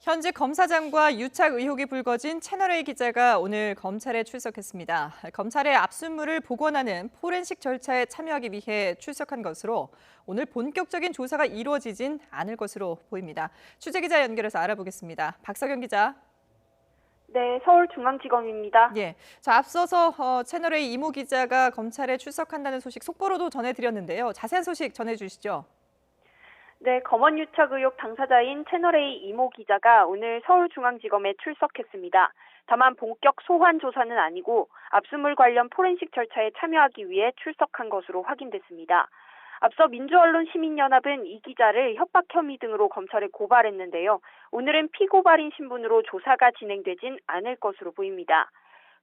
현직 검사장과 유착 의혹이 불거진 채널A 기자가 오늘 검찰에 출석했습니다. 검찰의 압수물을 복원하는 포렌식 절차에 참여하기 위해 출석한 것으로 오늘 본격적인 조사가 이루어지진 않을 것으로 보입니다. 취재기자 연결해서 알아보겠습니다. 박석영 기자. 네, 서울중앙지검입니다. 예. 자, 앞서서 채널A 이모 기자가 검찰에 출석한다는 소식 속보로도 전해드렸는데요. 자세한 소식 전해주시죠. 네, 검언유착 의혹 당사자인 채널A 이모 기자가 오늘 서울중앙지검에 출석했습니다. 다만 본격 소환 조사는 아니고 압수물 관련 포렌식 절차에 참여하기 위해 출석한 것으로 확인됐습니다. 앞서 민주언론시민연합은 이 기자를 협박 혐의 등으로 검찰에 고발했는데요. 오늘은 피고발인 신분으로 조사가 진행되진 않을 것으로 보입니다.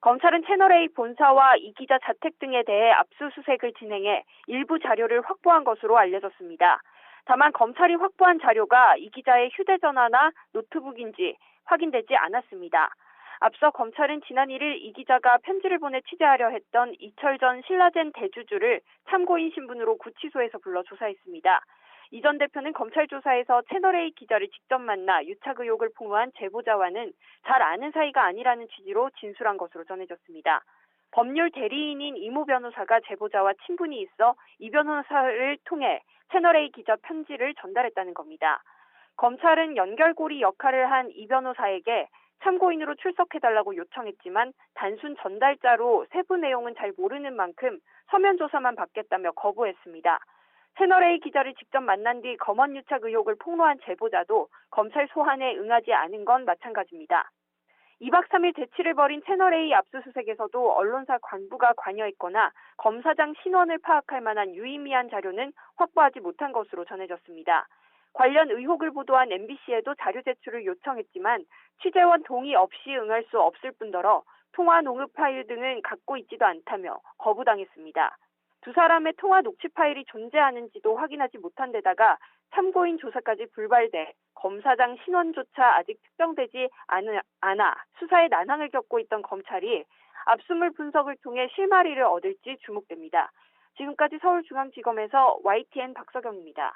검찰은 채널A 본사와 이 기자 자택 등에 대해 압수수색을 진행해 일부 자료를 확보한 것으로 알려졌습니다. 다만 검찰이 확보한 자료가 이 기자의 휴대전화나 노트북인지 확인되지 않았습니다. 앞서 검찰은 지난 1일 이 기자가 편지를 보내 취재하려 했던 이철전 신라젠 대주주를 참고인 신분으로 구치소에서 불러 조사했습니다. 이 전 대표는 검찰 조사에서 채널A 기자를 직접 만나 유착 의혹을 폭로한 제보자와는 잘 아는 사이가 아니라는 취지로 진술한 것으로 전해졌습니다. 법률 대리인인 이모 변호사가 제보자와 친분이 있어 이 변호사를 통해 채널A 기자 편지를 전달했다는 겁니다. 검찰은 연결고리 역할을 한 이 변호사에게 참고인으로 출석해달라고 요청했지만 단순 전달자로 세부 내용은 잘 모르는 만큼 서면 조사만 받겠다며 거부했습니다. 채널A 기자를 직접 만난 뒤 검언유착 의혹을 폭로한 제보자도 검찰 소환에 응하지 않은 건 마찬가지입니다. 2박 3일 대치를 벌인 채널A 압수수색에서도 언론사 관부가 관여했거나 검사장 신원을 파악할 만한 유의미한 자료는 확보하지 못한 것으로 전해졌습니다. 관련 의혹을 보도한 MBC에도 자료 제출을 요청했지만 취재원 동의 없이 응할 수 없을 뿐더러 통화 녹음 파일 등은 갖고 있지도 않다며 거부당했습니다. 두 사람의 통화 녹취 파일이 존재하는지도 확인하지 못한 데다가 참고인 조사까지 불발돼 검사장 신원조차 아직 특정되지 않아 수사에 난항을 겪고 있던 검찰이 압수물 분석을 통해 실마리를 얻을지 주목됩니다. 지금까지 서울중앙지검에서 YTN 박석영입니다.